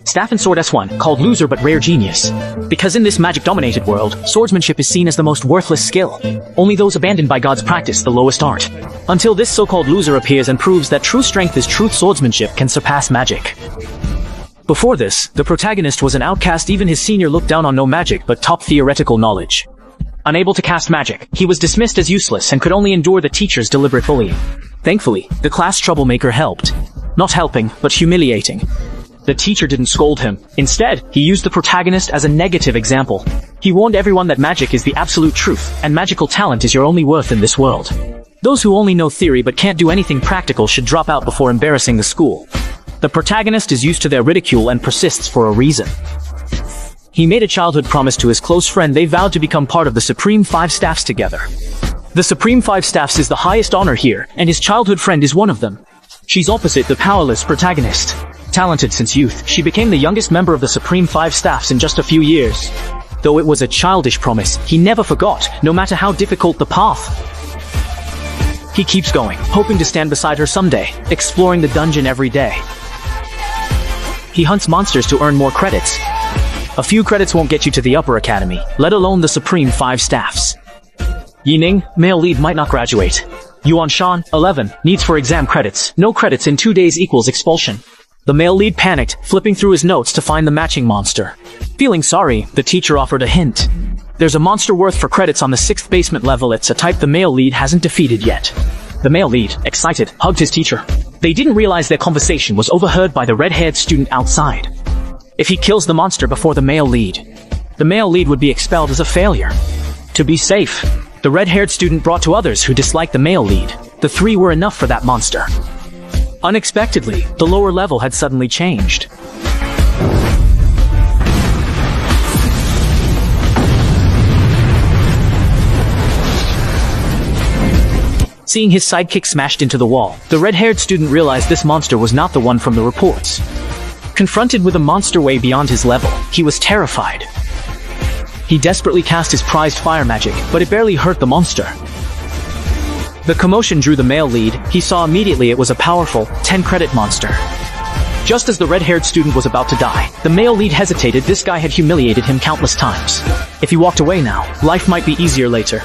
Staff and Sword S1, called Loser but Rare Genius. Because in this magic-dominated world, swordsmanship is seen as the most worthless skill. Only those abandoned by God's practice the lowest art. Until this so-called loser appears and proves that true strength is truth, swordsmanship can surpass magic. Before this, the protagonist was an outcast. Even his senior looked down on no magic but top theoretical knowledge. Unable to cast magic, he was dismissed as useless and could only endure the teacher's deliberate bullying. Thankfully, the class troublemaker helped. Not helping, but humiliating. The teacher didn't scold him. Instead, he used the protagonist as a negative example. He warned everyone that magic is the absolute truth, and magical talent is your only worth in this world. Those who only know theory but can't do anything practical should drop out before embarrassing the school. The protagonist is used to their ridicule and persists for a reason. He made a childhood promise to his close friend. They vowed to become part of the Supreme Five Staffs together. The Supreme Five Staffs is the highest honor here, and his childhood friend is one of them. She's opposite the powerless protagonist. Talented since youth, she became the youngest member of the Supreme Five Staffs in just a few years. Though it was a childish promise, he never forgot, no matter how difficult the path. He keeps going, hoping to stand beside her someday, exploring the dungeon every day. He hunts monsters to earn more credits. A few credits won't get you to the upper academy, let alone the Supreme Five Staffs. Yining, male lead, might not graduate. Yuan Shan, 11, needs for exam credits. No credits in 2 days equals expulsion. The male lead panicked, flipping through his notes to find the matching monster. Feeling sorry, the teacher offered a hint. There's a monster worth for credits on the 6th basement level. It's a type the male lead hasn't defeated yet. The male lead, excited, hugged his teacher. They didn't realize their conversation was overheard by the red-haired student outside. If he kills the monster before the male lead would be expelled as a failure. To be safe, the red-haired student brought to others who disliked the male lead. The 3 were enough for that monster. Unexpectedly, the lower level had suddenly changed. Seeing his sidekick smashed into the wall, the red-haired student realized this monster was not the one from the reports. Confronted with a monster way beyond his level, he was terrified. He desperately cast his prized fire magic, but it barely hurt the monster. The commotion drew the male lead. He saw immediately it was a powerful, 10-credit monster. Just as the red-haired student was about to die, the male lead hesitated. This guy had humiliated him countless times. If he walked away now, life might be easier later.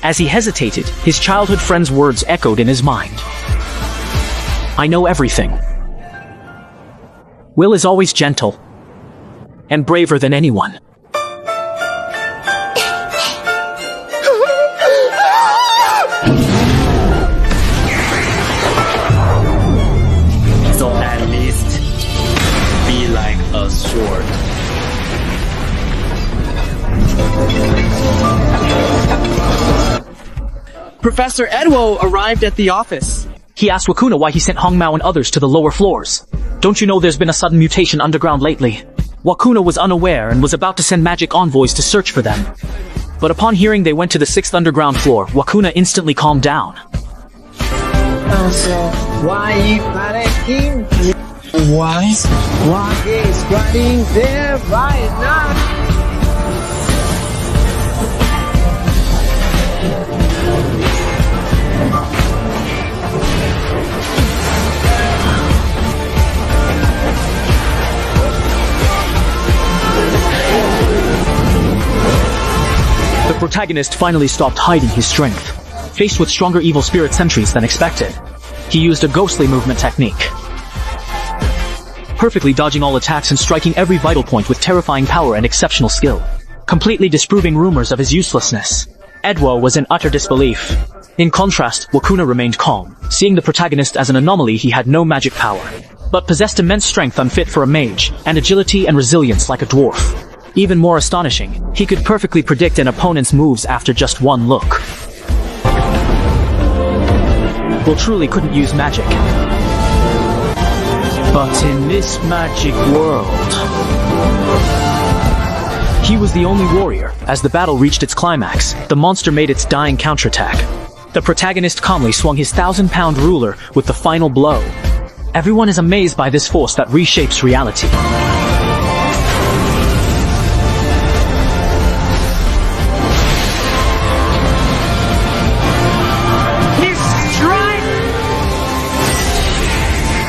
As he hesitated, his childhood friend's words echoed in his mind. I know everything. Will is always gentle and braver than anyone. So at least be like a sword. Professor Edwo arrived at the office. He asked Wakuna why he sent Hongmao and others to the lower floors. Don't you know there's been a sudden mutation underground lately? Wakuna was unaware and was about to send magic envoys to search for them. But upon hearing they went to the 6th underground floor, Wakuna instantly calmed down. So, why you panicking? Why? What is running there right now? The protagonist finally stopped hiding his strength. Faced with stronger evil spirit sentries than expected, he used a ghostly movement technique, perfectly dodging all attacks and striking every vital point with terrifying power and exceptional skill, completely disproving rumors of his uselessness. Edwo was in utter disbelief. In contrast, Wakuna remained calm. Seeing the protagonist as an anomaly, he had no magic power, but possessed immense strength unfit for a mage, and agility and resilience like a dwarf. Even more astonishing, he could perfectly predict an opponent's moves after just one look. Will truly couldn't use magic. But in this magic world, he was the only warrior. As the battle reached its climax, the monster made its dying counterattack. The protagonist calmly swung his 1,000-pound ruler with the final blow. Everyone is amazed by this force that reshapes reality.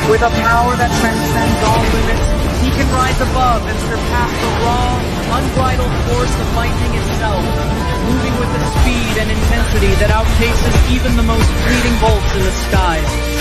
With a power that transcends all rise above and surpass the raw, unbridled force of lightning itself, moving with a speed and intensity that outpaces even the most fleeting bolts in the skies.